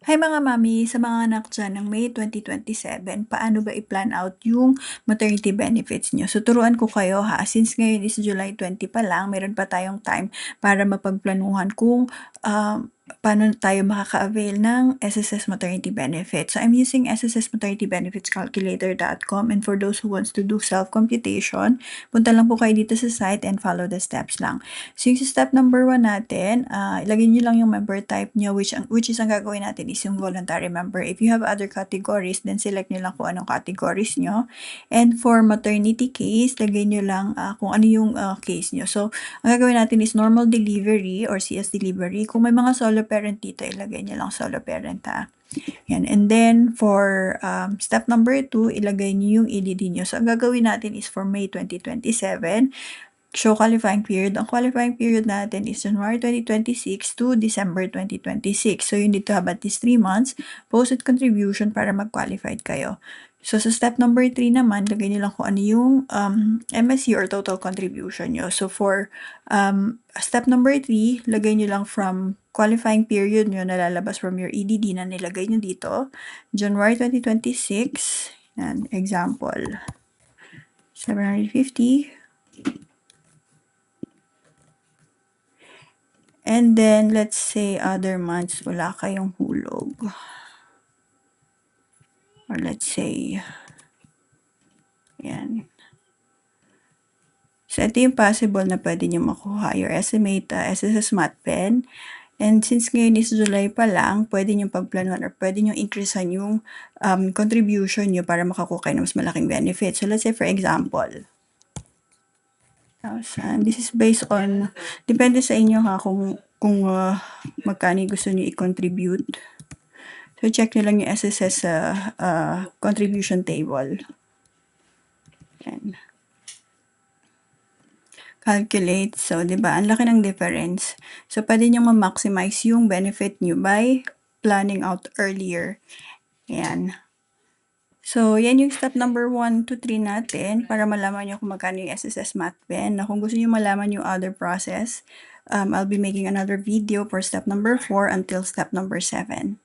Hi mga mami, sa mga anak dyan ng May 2027, paano ba i-plan out yung maternity benefits nyo? So turuan ko kayo ha, since ngayon is July 20 pa lang, meron pa tayong time para mapagplanuhan kung paano tayo makaka-avail ng SSS maternity benefits. So I'm using SSS maternity benefits calculator.com, and for those who wants to do self-computation, punta lang po kayo dito sa site and follow the steps lang. So yung sa step number 1 natin, ilagay nyo lang yung member type nyo, which is ang gagawin natin is yung voluntary member. If you have other categories, then select nyo lang kung anong categories nyo. And for maternity case, lagay nyo lang kung ano yung case nyo. So, ang gagawin natin is normal delivery or CS delivery. Kung may mga solo parent dito, ilagay nyo lang solo parent ha. Yan. And then, for step number 2, ilagay nyo yung EDD nyo. So, ang gagawin natin is for May 2027, show qualifying period. Ang qualifying period natin is January 2026 to December 2026. So, you need to have at least 3 months posted contribution para mag-qualified kayo. So, sa step number 3 naman, lagay nyo lang kung ano yung MSC or total contribution nyo. So, for step number 3, lagay nyo lang from qualifying period nyo na lalabas from your EDD na nilagay nyo dito. January 2026, and example, 750. And then, let's say, other months, wala kayong hulog. Or let's say, yan. So, ito yung possible na pwede nyo makuha. Your estimate SSS Math Pen. And since ngayon is July pa lang, pwede nyo pagplanuhan or pwede nyo increasean yung contribution nyo para makakuha kayo ng mas malaking benefit. So, let's say, for example, 1,000. This is based on, depende sa inyo ha, kung magkano gusto nyo i-contribute. So, check nyo lang yung SSS contribution table. Yan. Calculate. So, diba, ang laki ng difference. So, pwede nyo ma-maximize yung benefit nyo by planning out earlier. Yan. So, yan yung step number 1 to 3 natin para malaman nyo kung magkano yung SSS Math Pen. Na kung gusto nyo malaman yung other process, I'll be making another video for step number 4 until step number 7.